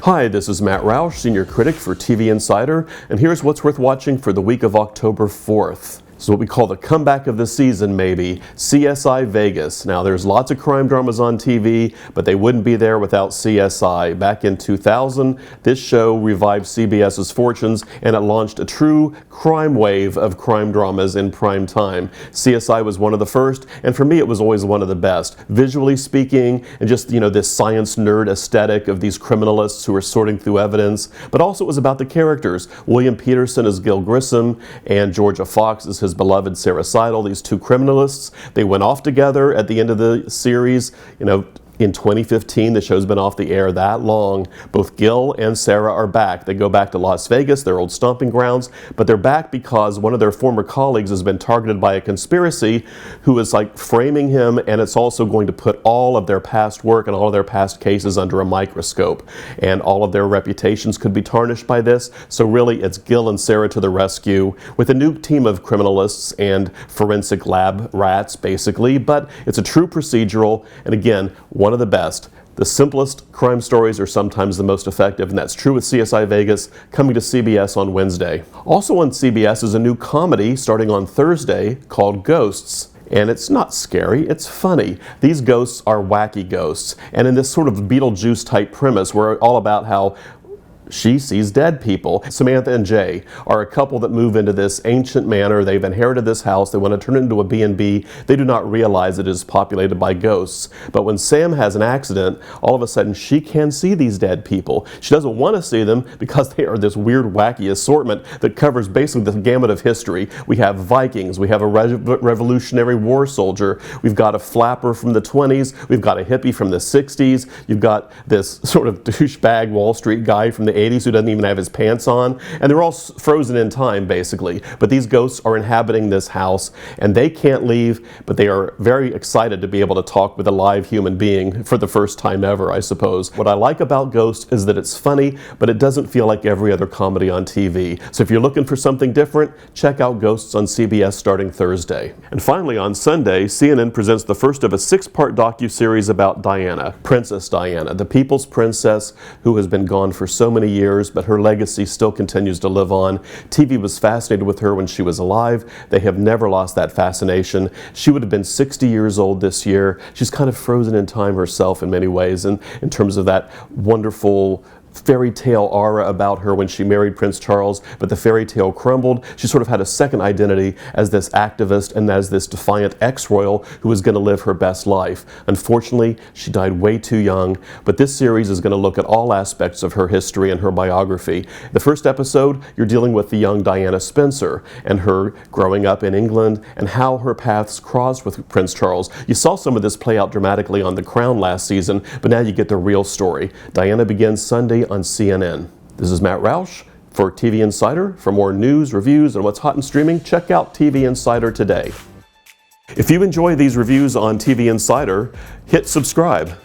Hi, this is Matt Roush, Senior Critic for TV Insider, and here's what's worth watching for the week of October 4th. This is what we call the comeback of the season, maybe, CSI Vegas. Now, there's lots of crime dramas on TV, but they wouldn't be there without CSI. Back in 2000, this show revived CBS's fortunes, and it launched a true crime wave of crime dramas in prime time. CSI was one of the first, and for me, it was always one of the best. Visually speaking, and just, this science nerd aesthetic of these criminalists who are sorting through evidence, but also it was about the characters. William Peterson as Gil Grissom, and Georgia Fox as his beloved Sarah Seidel, these two criminalists. They went off together at the end of the series. In 2015, the show's been off the air that long. Both Gil and Sarah are back. They go back to Las Vegas, their old stomping grounds, but they're back because one of their former colleagues has been targeted by a conspiracy who is framing him, and it's also going to put all of their past work and all of their past cases under a microscope. And all of their reputations could be tarnished by this. So really, it's Gil and Sarah to the rescue with a new team of criminalists and forensic lab rats, basically. But it's a true procedural, and again, one of the best. The simplest crime stories are sometimes the most effective, and that's true with CSI Vegas, coming to CBS on Wednesday. Also on CBS is a new comedy starting on Thursday called Ghosts. And it's not scary, it's funny. These ghosts are wacky ghosts. And in this sort of Beetlejuice type premise, we're all about how she sees dead people. Samantha and Jay are a couple that move into this ancient manor. They've inherited this house. They want to turn it into a B&B. They do not realize it is populated by ghosts. But when Sam has an accident, all of a sudden she can see these dead people. She doesn't want to see them because they are this weird, wacky assortment that covers basically the gamut of history. We have Vikings. We have a Revolutionary War soldier. We've got a flapper from the 20s. We've got a hippie from the 60s. You've got this sort of douchebag Wall Street guy from the 80s who doesn't even have his pants on, and they're all frozen in time basically. But these ghosts are inhabiting this house and they can't leave, but they are very excited to be able to talk with a live human being for the first time ever, I suppose. What I like about Ghosts is that it's funny, but it doesn't feel like every other comedy on TV. So if you're looking for something different, check out Ghosts on CBS starting Thursday. And finally on Sunday, CNN presents the first of a 6-part docuseries about Diana, Princess Diana, the people's princess who has been gone for so many years, but her legacy still continues to live on. TV was fascinated with her when she was alive. They have never lost that fascination. She would have been 60 years old this year. She's kind of frozen in time herself in many ways, and in terms of that wonderful fairy tale aura about her when she married Prince Charles, but the fairy tale crumbled. She sort of had a second identity as this activist and as this defiant ex-royal who was going to live her best life. Unfortunately, she died way too young, but this series is going to look at all aspects of her history and her biography. The first episode, you're dealing with the young Diana Spencer and her growing up in England and how her paths crossed with Prince Charles. You saw some of this play out dramatically on The Crown last season, but now you get the real story. Diana begins Sunday on CNN. This is Matt Roush for TV Insider. For more news, reviews, and what's hot in streaming, check out TV Insider today. If you enjoy these reviews on TV Insider, hit subscribe.